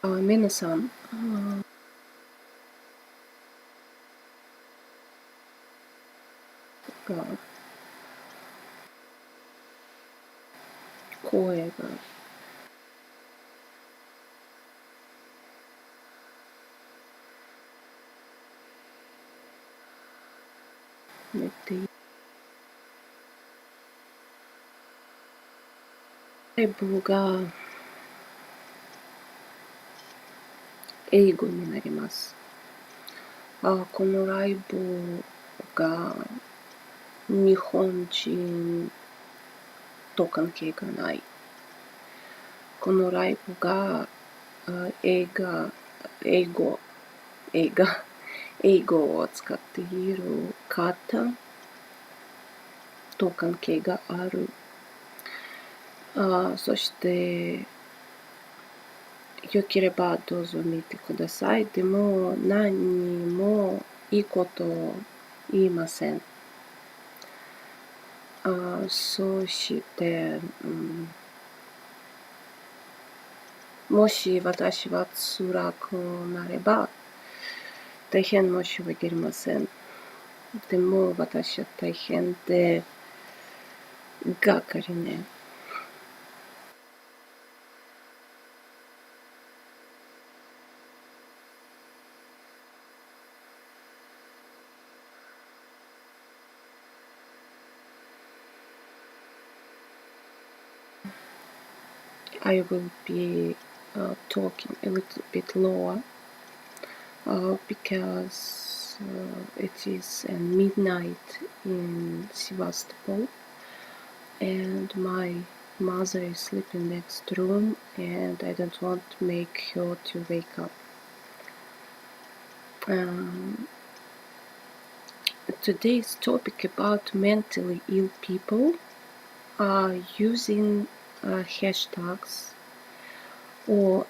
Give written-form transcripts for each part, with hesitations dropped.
皆さん、が声が寝ている。ライブが英語になります。このライブが日本人と関係がない。このライブが英語を使っている方と関係がある。そしてよければどうぞ見てください。でも何にもいいことを言いません。そして、もし私は辛くなれば大変申し訳ありません。でも私は大変でがかりね。I will be talking a little bit lower because it is midnight in Sevastopol and my mother is sleeping next room and I don't want to make her to wake up. Today's topic about mentally ill people are using hashtags or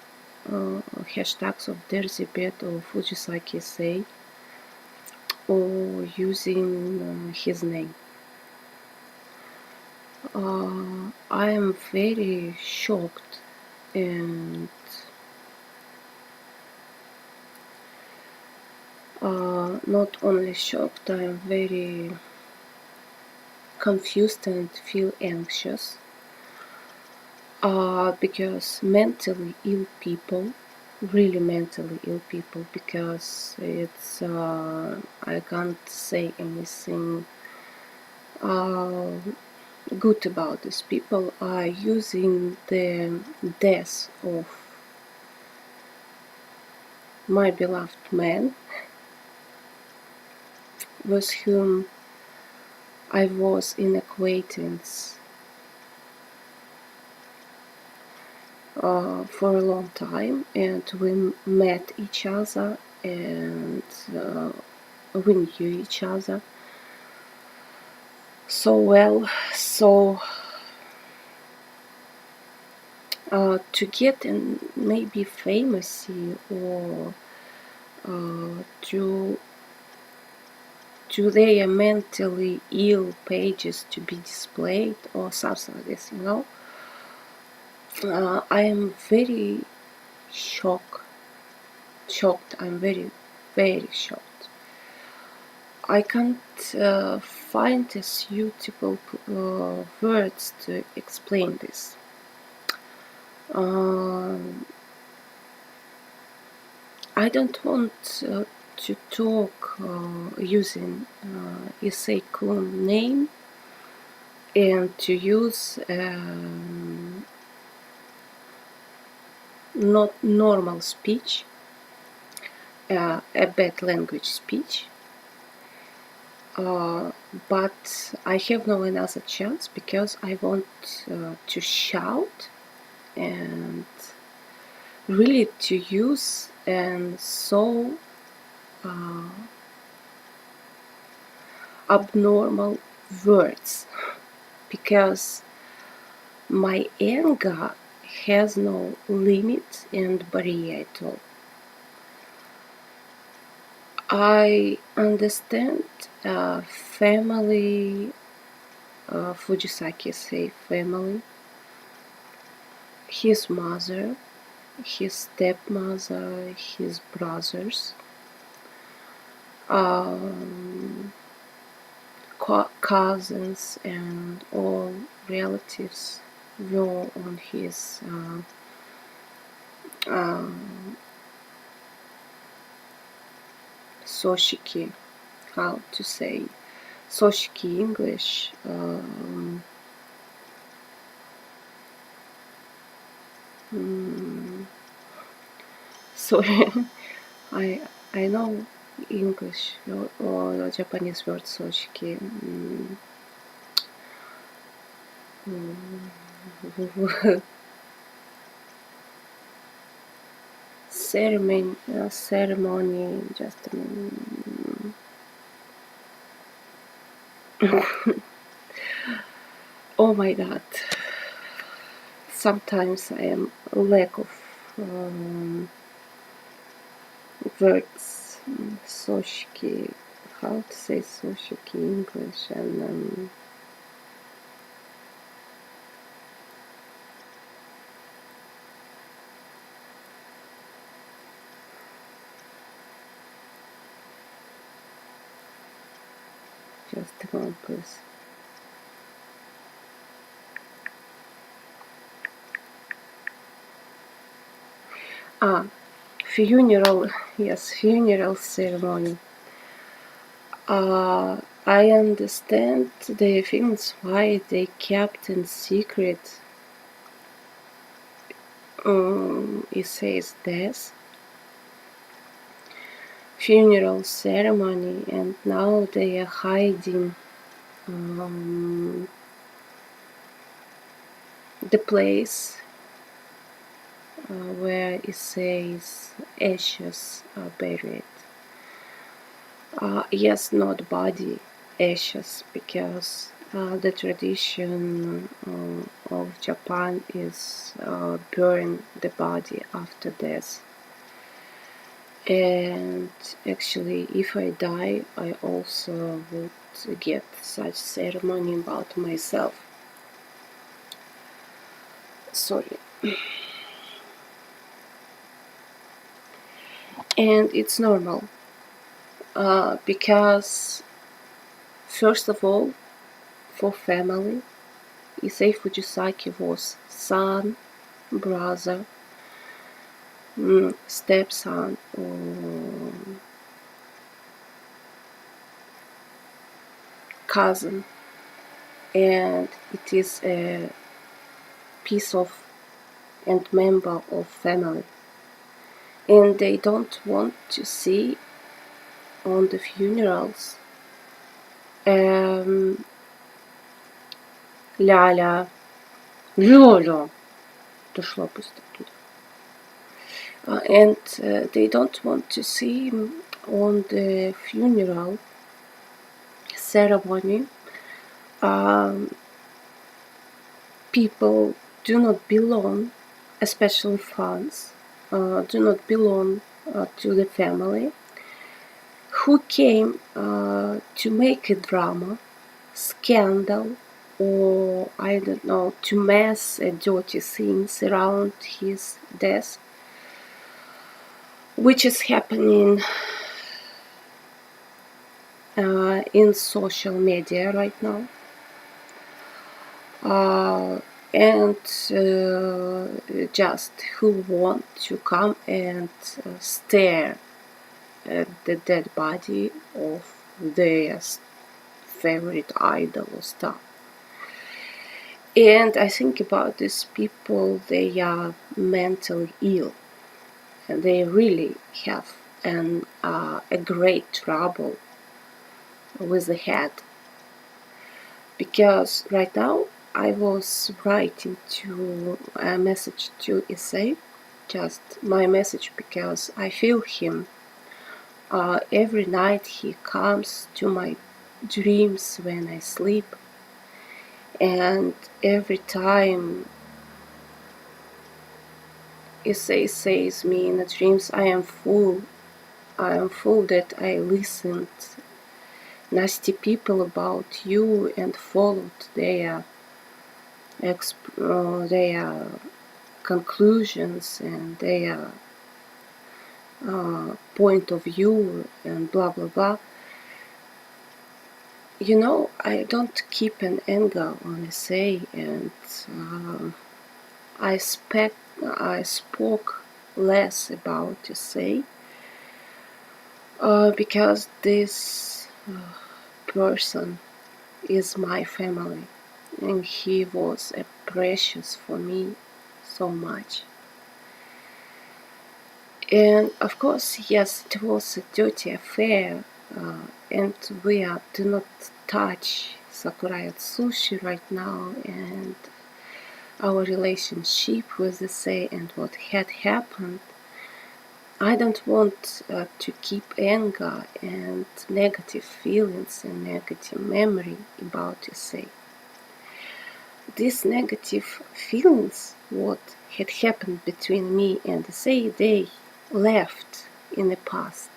hashtags of Zibet or Fujisaki Issay or using his name. I am very shocked and not only shocked, I am very confused and feel anxious because mentally ill people, really mentally ill people, because it's I can't say anything good about these people, are using the death of my beloved man with whom I was in acquaintance for a long time, and we met each other and we knew each other so well. So to get maybe famous or to their mentally ill pages to be displayed or something like this, I am very shocked. I'm very, very shocked. I can't find a suitable words to explain this. I don't want to talk using Issay name and to use not normal speech, a bad language speech, but I have no another chance because I want to shout and really to use and so abnormal words because my anger has no limit and barrier at all. I understand family, Fujisaki family, his mother, his stepmother, his brothers, cousins, and all relatives were on his soshiki. How to say soshiki English? Sorry, I know English or Japanese word soshiki. Ceremony, just a minute. Oh my god, sometimes I am lack of words. Soshiki, how to say soshiki English, and just a moment, please. Funeral, yes, funeral ceremony. I understand the feelings why they kept in secret Issay's death, funeral ceremony, and now they are hiding the place where Issay's ashes are buried. Yes, not body, ashes, because the tradition of Japan is burn the body after death. And actually, if I die, I also would get such ceremony about myself. Sorry. And it's normal, because first of all, for family, Issay Fujisaki was son, brother, stepson, or cousin, and it is a piece of and member of family, and they don't want to see on the funerals Ляля, Лёля, дошла быстро туда. And they don't want to see on the funeral ceremony people do not belong, especially fans, do not belong to the family, who came to make a drama, scandal, or I don't know, to mess dirty things around his death, which is happening in social media right now. And just who want to come and stare at the dead body of their favorite idol or star. And I think about these people, they are mentally ill, and they really have a great trouble with the head. Because right now I was writing to a message to Issay, just my message, because I feel him. Every night he comes to my dreams when I sleep, and every time Issay says me in the dreams, I am fool that I listened nasty people about you and followed their conclusions and their point of view and blah blah blah. You know, I don't keep an anger on essay, and I spoke less about essay because this person is my family, and he was precious for me so much. And of course, yes, it was a dirty affair, and we do not touch Sakurai Atsushi right now, and our relationship with Issay and what had happened. I don't want to keep anger and negative feelings and negative memory about Issay. These negative feelings, what had happened between me and Issay, they left in the past.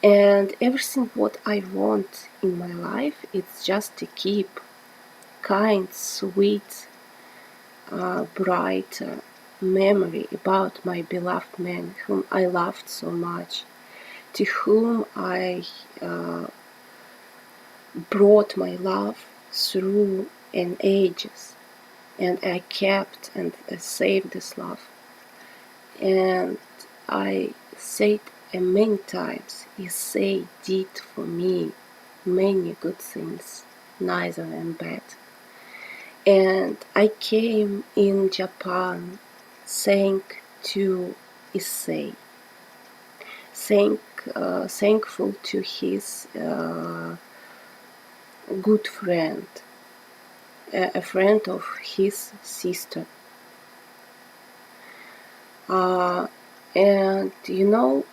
And everything what I want in my life, it's just to keep kind, sweet, bright memory about my beloved man, whom I loved so much, to whom I brought my love through an ages, and I kept and saved this love. And I said many times, Issay did for me many good things, neither and bad. And I came in Japan thank to Issay, thankful to his good friend, a friend of his sister. And you know,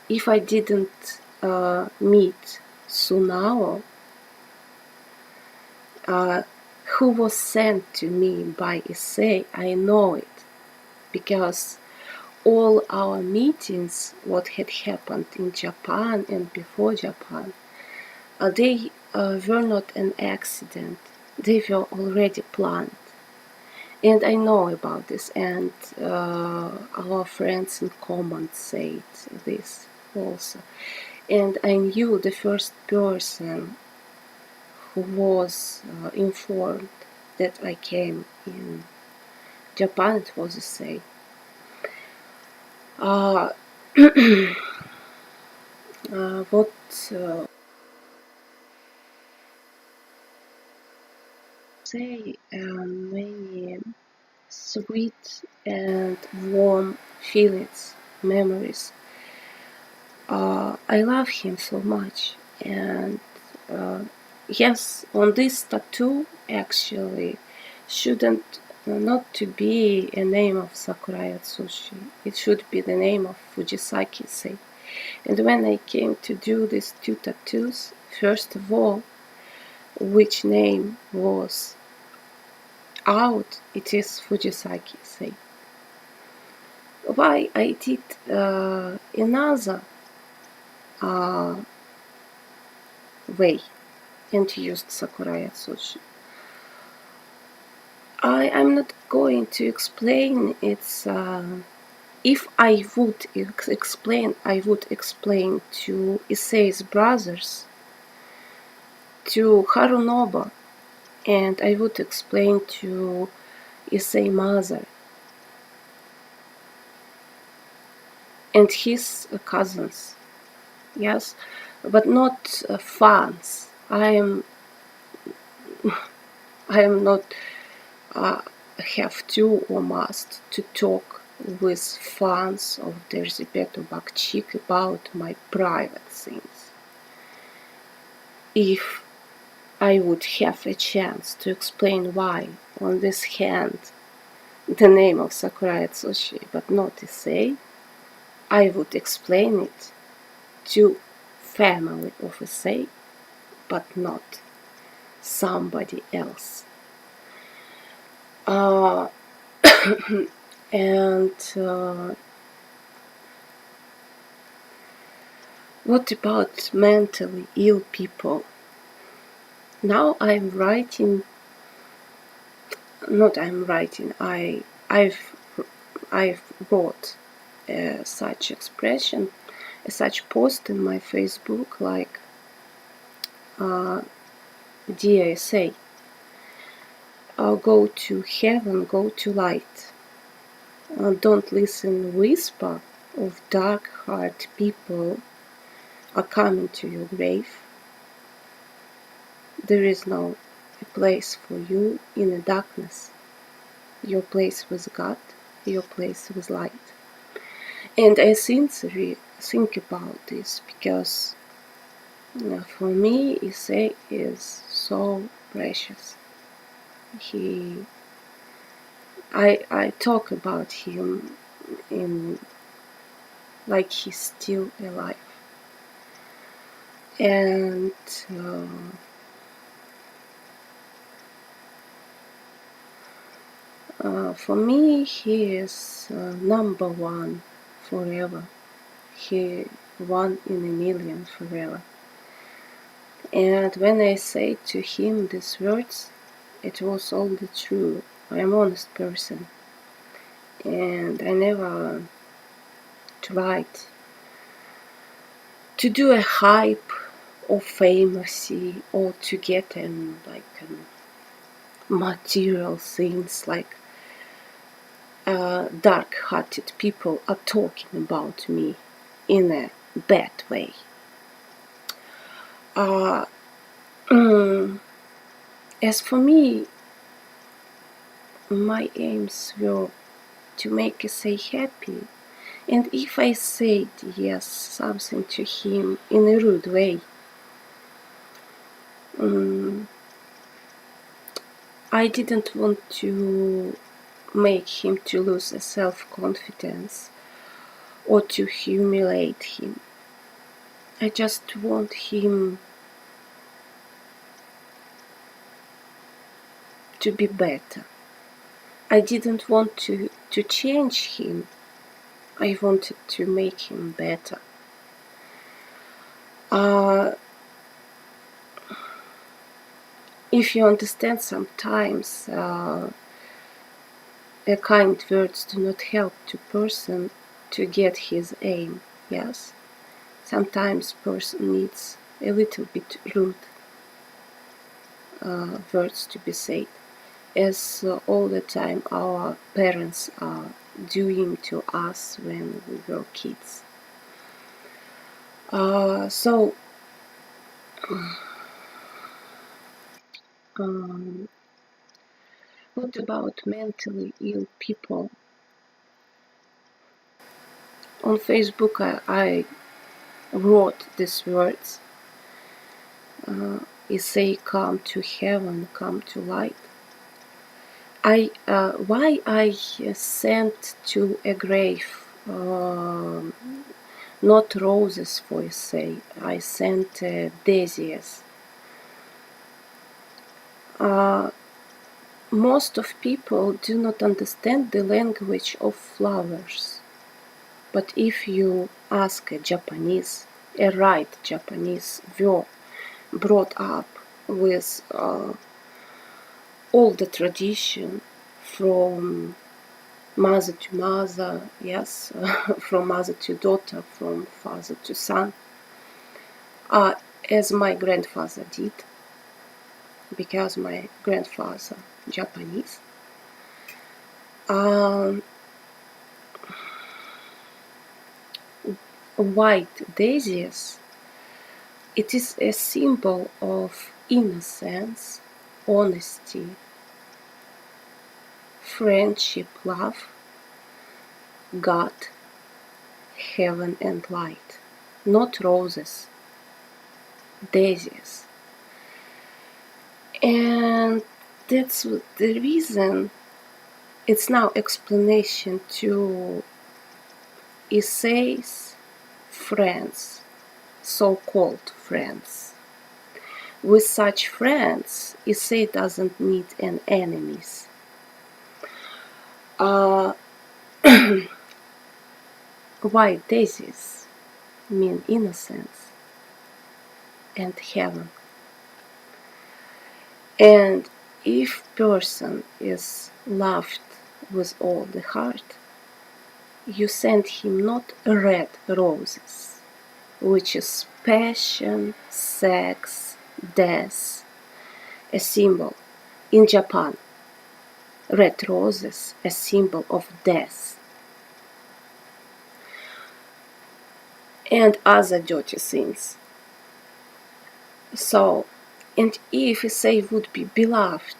if I didn't meet Sunao, who was sent to me by Issay, I know it, because all our meetings, what had happened in Japan and before Japan, they were not an accident, they were already planned. And I know about this, and our friends in common said this also. And I knew the first person who was informed that I came in Japan, it was Issay. What say many sweet and warm feelings, memories. I love him so much, and yes, on this tattoo actually shouldn't not to be a name of Sakurai Atsushi. It should be the name of Fujisaki, say. And when I came to do these two tattoos, first of all, which name was out, it is Fujisaki, say. Why I did another way and used Sakurai Atsushi. I'm not going to explain its. If I would explain, I would explain to Issay's brothers, to Harunobu, and I would explain to Issay's mother and his cousins. Yes, but not fans. I am not have to or must to talk with fans of the Zibet or Bakchik about my private things. If I would have a chance to explain why, on this hand, the name of Sakurai Atsushi, but not Issay, I would explain it to family of Issay, but not somebody else. And what about mentally ill people? Now I'm writing not I'm writing, I've wrote such expression, such post in my Facebook, like, dear Issay, go to heaven, go to light. Don't listen whisper of dark-hearted people are coming to your grave. There is no place for you in the darkness. Your place with God, your place with light. And I sincerely think about this because for me, Issay is so precious. I talk about him in like he's still alive. And for me, he is number one forever. He one in a million forever. And when I say to him these words, it was all the true. I'm an honest person, and I never tried to do a hype or famousy or to get in material things like dark-hearted people are talking about me in a bad way. As for me, my aims were to make Issay happy, and if I said yes something to him in a rude way, I didn't want to make him to lose a self-confidence or to humiliate him. I just want him to be better. I didn't want to change him. I wanted to make him better. If you understand, sometimes kind words do not help to person to get his aim. Yes, sometimes person needs a little bit rude words to be said, as all the time our parents are doing to us when we were kids. So what about mentally ill people? On Facebook I wrote these words. Issay, come to heaven, come to light. Why I sent to a grave not roses for Issay, I sent daisies. Most of people do not understand the language of flowers. But if you ask a Japanese, a right Japanese, were brought up with all the tradition from mother to mother, yes, from mother to daughter, from father to son, as my grandfather did, because my grandfather Japanese. White daisies, it is a symbol of innocence, honesty, friendship, love, God, heaven and light. Not roses, daisies. And that's the reason. It's now explanation to Issay's friends, so-called friends. With such friends, Issay doesn't need an enemies. White daisies mean innocence and heaven. And if person is loved with all the heart, you send him not red roses, which is passion, sex, death, a symbol. In Japan, red roses, a symbol of death. And other dirty things. So, and if Issay would be beloved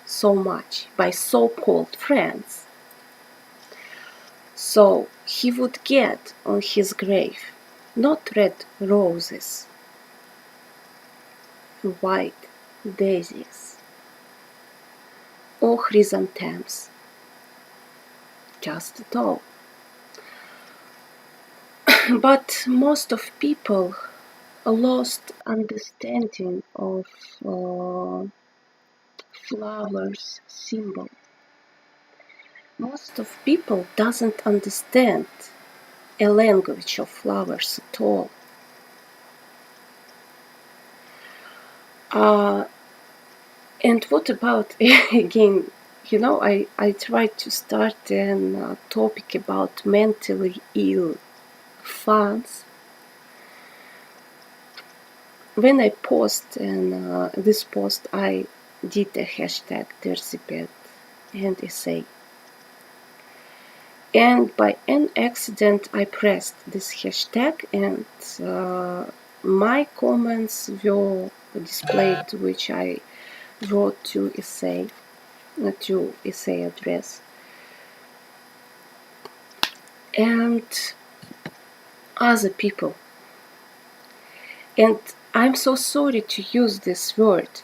so much by so-called friends, so he would get on his grave not red roses, white daisies, or chrysanthemums, just at all. But most of people lost understanding of flowers symbol. Most of people doesn't understand a language of flowers at all. And what about, again, you know, I tried to start a topic about mentally ill fans. When I post this post, I did a hashtag Zibet and Issay. And by an accident, I pressed this hashtag, and my comments were displayed, which I wrote to Issay address. And other people. And I'm so sorry to use this word,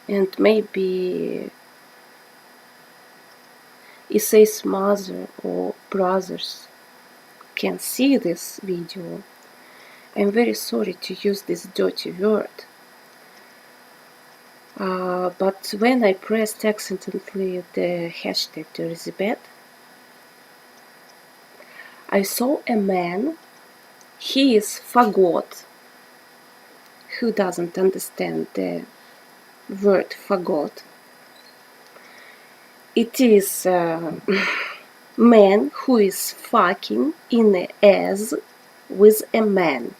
and maybe Issay's mother or brothers can see this video. I'm very sorry to use this dirty word. But when I pressed accidentally the hashtag Zibet, I saw a man. He is fagot. Who doesn't understand the word fagot? It is a man who is fucking in the ass with a man.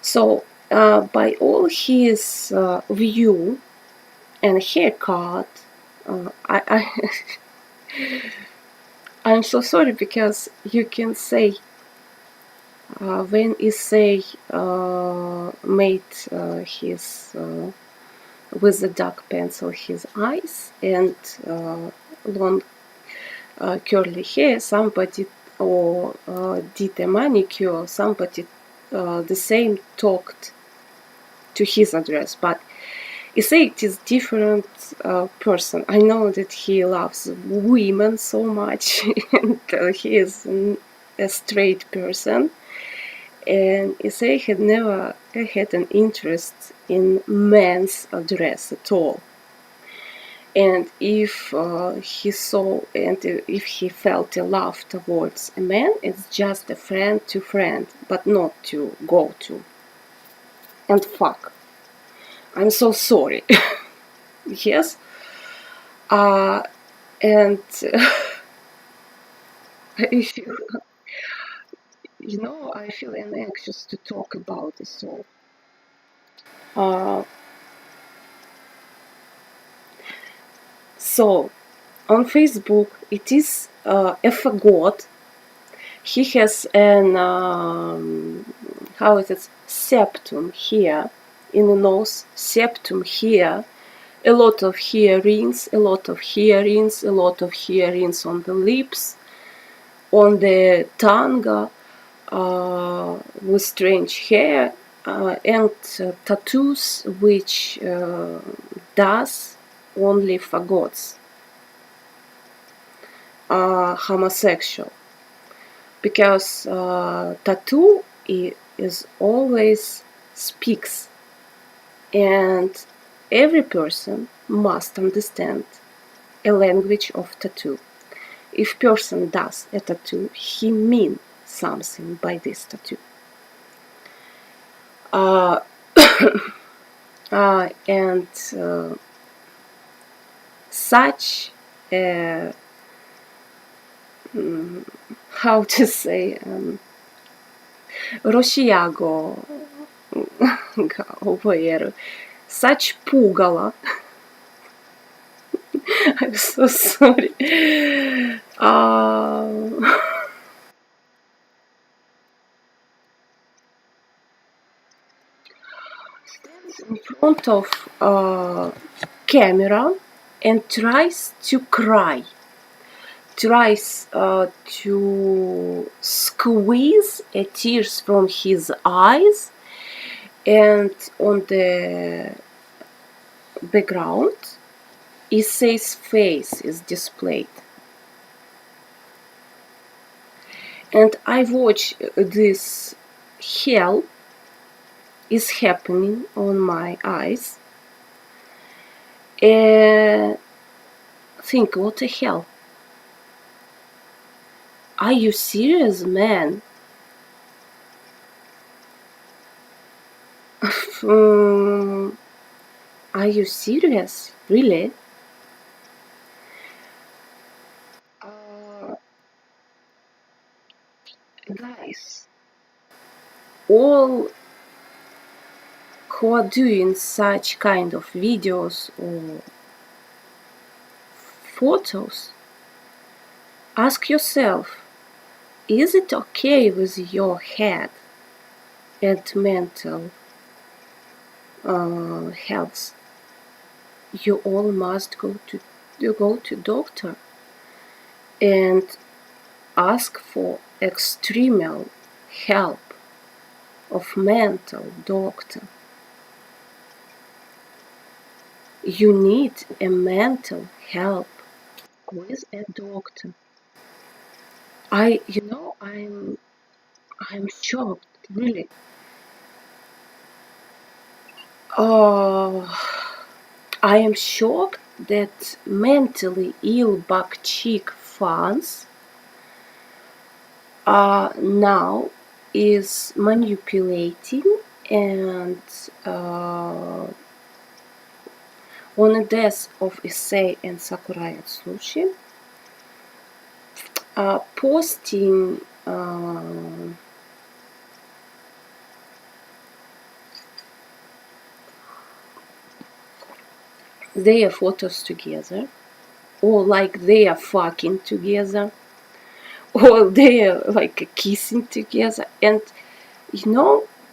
So, by all his view and haircut, I'm so sorry, because you can say when Issay made his with the dark pencil his eyes and long curly hair, somebody or did a manicure, somebody the same talked to his address. But Issay is different person. I know that he loves women so much, and he is a straight person. And Issay had never had an interest in men's address at all. And if he saw and if he felt a love towards a man, it's just a friend to friend, but not to go to and fuck. I'm so sorry. Yes. And I feel, you know, I feel anxious to talk about this. So on Facebook, it is a fagot. He has an how is it, septum here in the nose, septum here, a lot of earrings, a lot of earrings, a lot of earrings on the lips, on the tongue, with strange hair, and tattoos, which does only fagots, homosexual, because tattoo is always speaks, and every person must understand a language of tattoo. If person does a tattoo, he means something by this tattoo. and such how to say ロシア語が覚える such pugala I'm so sorry stands in front of camera and tries to cry, tries to squeeze tears from his eyes, and on the background Issay's face is displayed. And I watch this hell is happening on my eyes and think, what the hell? Are you serious, man? Are you serious? Really? Guys, all who are doing such kind of videos or photos, ask yourself, is it okay with your head and mental health? You all must go to doctor and ask for external help of mental doctor. You need a mental help with a doctor. I'm shocked, really. I am shocked that mentally ill back cheek fans now is manipulating and on the death of Issay and Sakurai Atsushi, posting their photos together, or like they are fucking together, or they are like kissing together. And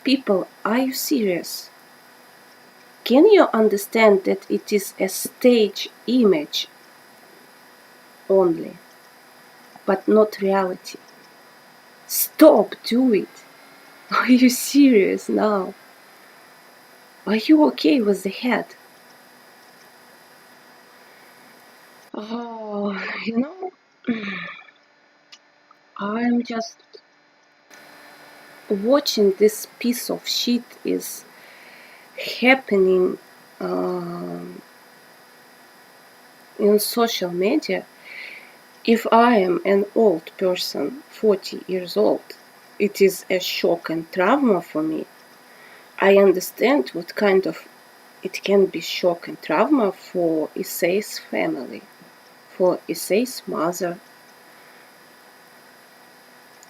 people, are you serious? Can you understand that it is a stage image only, but not reality? Stop, do it. Are you serious now? Are you okay with the head? I'm just watching this piece of shit is happening in social media. If I am an old person, 40 years old, it is a shock and trauma for me. I understand what kind of it can be shock and trauma for Issay's family, for Issay's mother,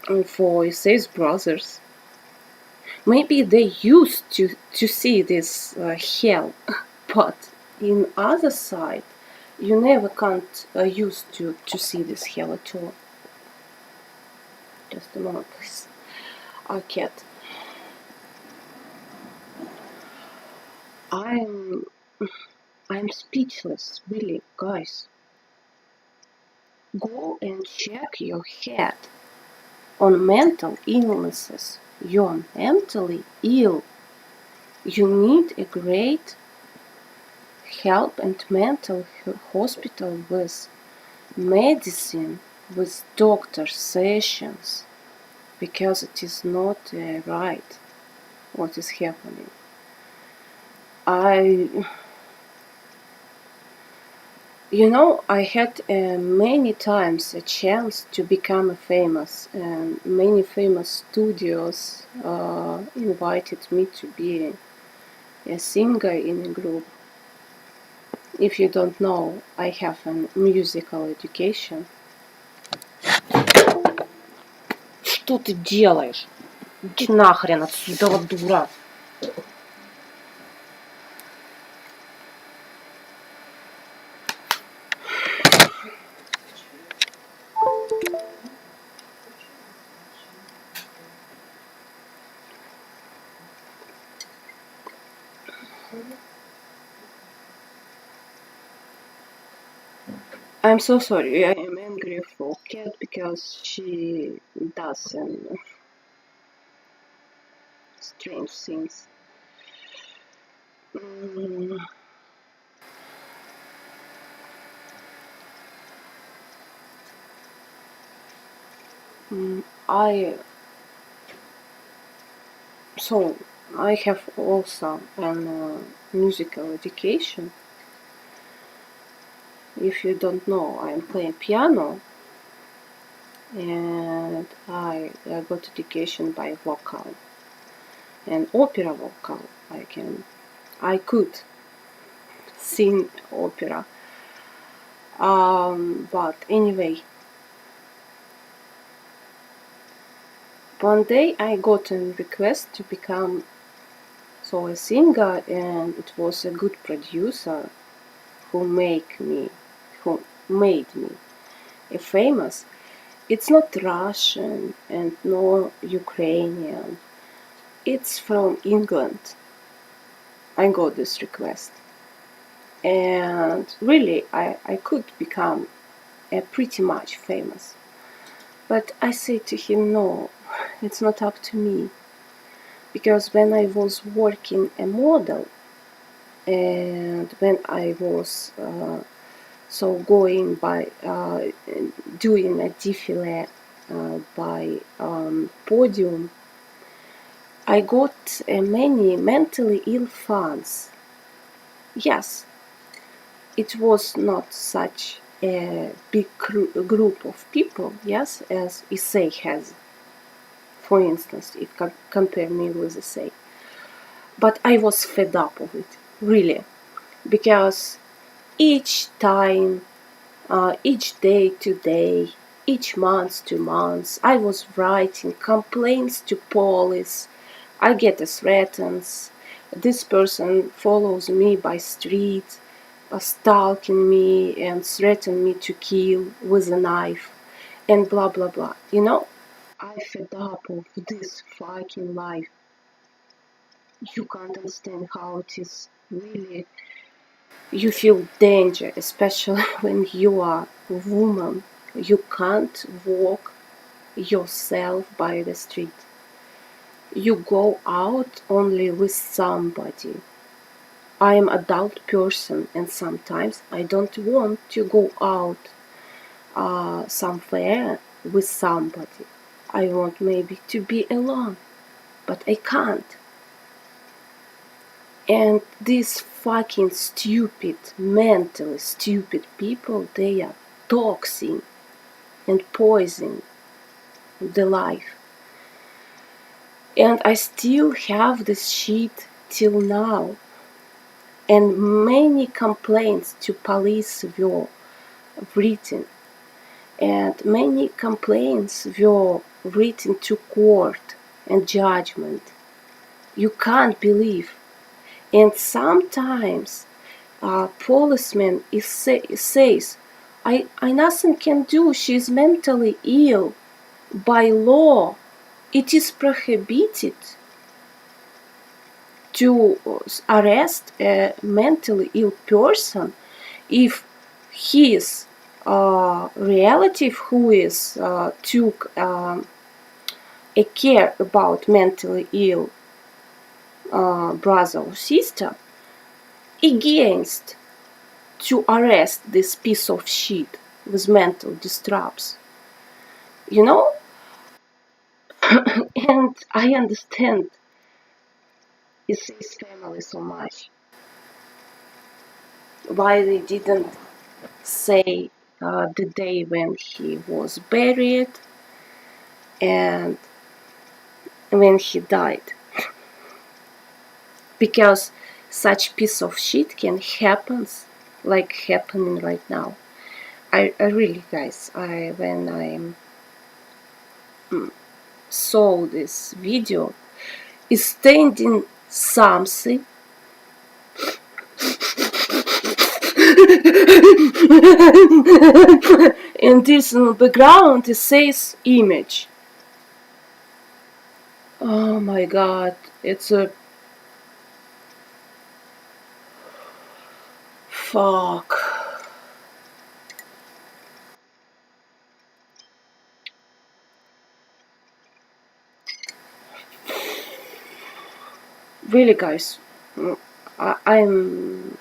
and for Issay's brothers. Maybe they used to see this hell, but in other side, you never can't used to see this hell at all. Just a moment, please. Our cat. I'm speechless, really, guys. Go and check your head on mental illnesses. You're mentally ill. You need a great help and mental hospital with medicine, with doctor sessions, because it is not right what is happening. I had many times a chance to become famous, and many famous studios invited me to be a singer in a group. If you don't know, I have a musical education. Что ты делаешь? Иди нахрен отсюда, дура! I'm so sorry, I am angry for cat because she does some strange things. I have also an musical education. If you don't know, I'm playing piano, and I got education by vocal and opera vocal. I could sing opera, but anyway, one day I got a request to become a singer, and it was a good producer who made me a famous. It's not Russian and no Ukrainian. It's from England. I got this request, and really I could become pretty much famous. But I said to him, no, it's not up to me. Because when I was working a model, and when I was going by doing a défilé by podium, I got many mentally ill fans. Yes, it was not such a big group of people, yes, as Issay has, for instance, if compare me with Issay. But I was fed up of it, really, because each time, each day to day, each month to month, I was writing complaints to police. I get threats. This person follows me by street, stalking me and threaten me to kill with a knife, and blah blah blah. You know, I fed up of this fucking life. You can't understand how it is really. You feel danger, especially when you are a woman. You can't walk yourself by the street. You go out only with somebody. I am an adult person, and sometimes I don't want to go out somewhere with somebody. I want maybe to be alone, but I can't. And these fucking stupid, mentally stupid people, they are toxic and poisoning the life. And I still have this shit till now. And many complaints to police were written. And many complaints were written to court and judgment. You can't believe. And sometimes policeman says, I nothing can do, she's mentally ill. By law, it is prohibited to arrest a mentally ill person if his relative who is took a care about mentally ill brother or sister against to arrest this piece of shit with mental disturbs. You know? And I understand his family so much. Why they didn't say the day when he was buried and when he died. Because such piece of shit can happen like happening right now. I really, guys, when I saw this video, is standing something and this in the background it says image. Oh my god, it's a fuck. Really, guys, I'm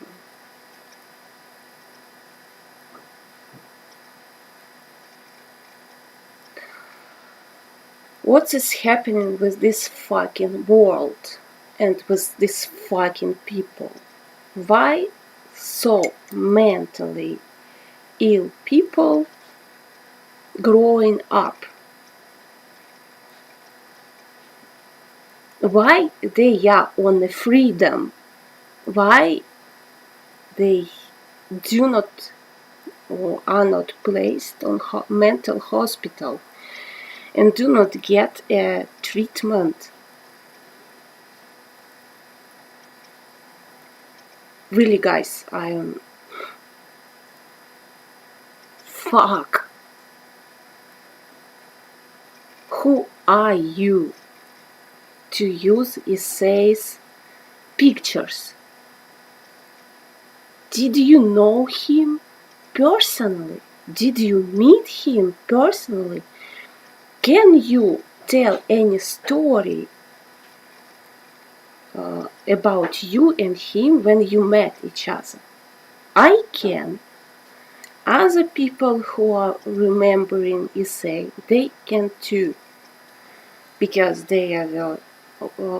what is happening with this fucking world and with these fucking people? Why so mentally ill people growing up? Why they are on the freedom? Why they do not or are not placed on mental hospital and do not get a treatment? Really, guys, I am fuck. Who are you to use Issay's pictures? Did you know him personally? Did you meet him personally? Can you tell any story about you and him when you met each other? I can. Other people who are remembering Issay, they can too, because they are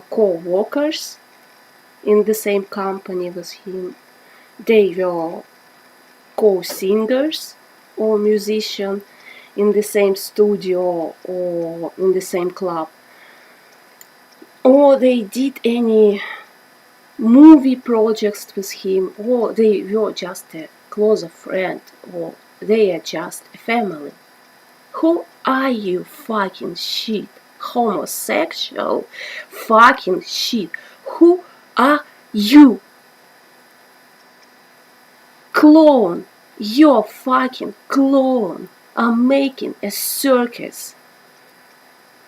co-workers in the same company with him. They were co-singers or musicians in the same studio or in the same club, or they did any movie projects with him, or they were just a closer friend, or they are just a family. Who are you, fucking shit? Homosexual fucking shit. Who are you? Clone. Your fucking clone are making a circus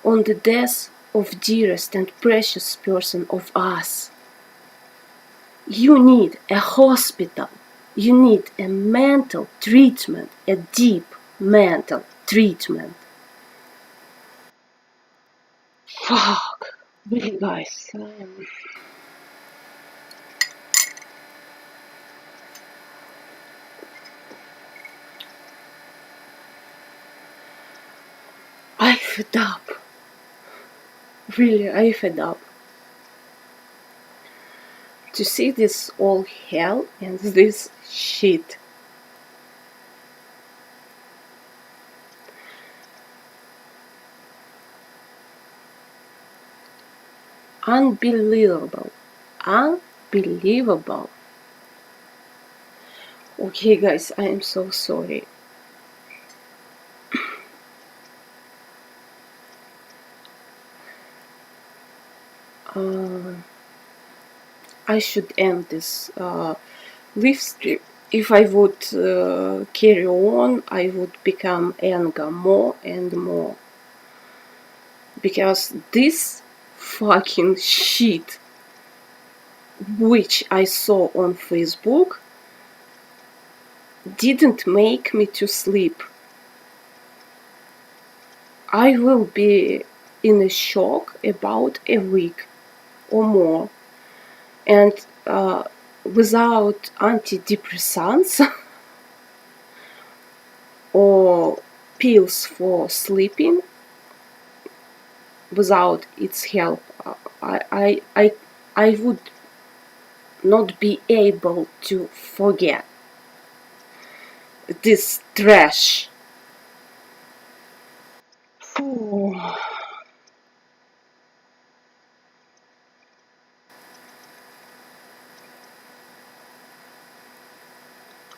on the death of dearest and precious person of us. You need a hospital. You need a mental treatment, a deep mental treatment. Fuck. Really, guys. I fed up. Really, I fed up. To see this all hell and this shit. Unbelievable. Unbelievable. Okay, guys, I am so sorry. I should end this live stream. If I would carry on, I would become angry more and more. Because this fucking shit which I saw on Facebook didn't make me to sleep. I will be in a shock about a week or more, and without antidepressants or pills for sleeping, without its help, I would not be able to forget this trash.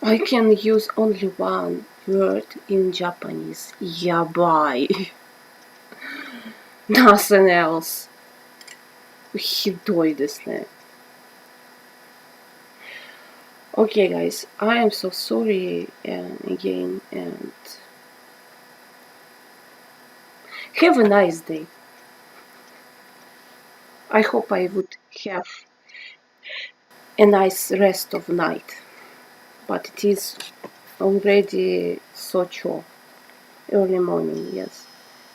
I can use only one word in Japanese. Yabai. Nothing else. ひどいですね。Okay, guys, I am so sorry again, and have a nice day. I hope I would have a nice rest of night, but it is already so chilly. Early morning, yes.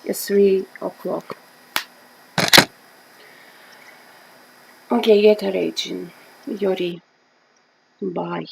It's 3 o'clock. Okay, Gekka Reijin, Yori, bye.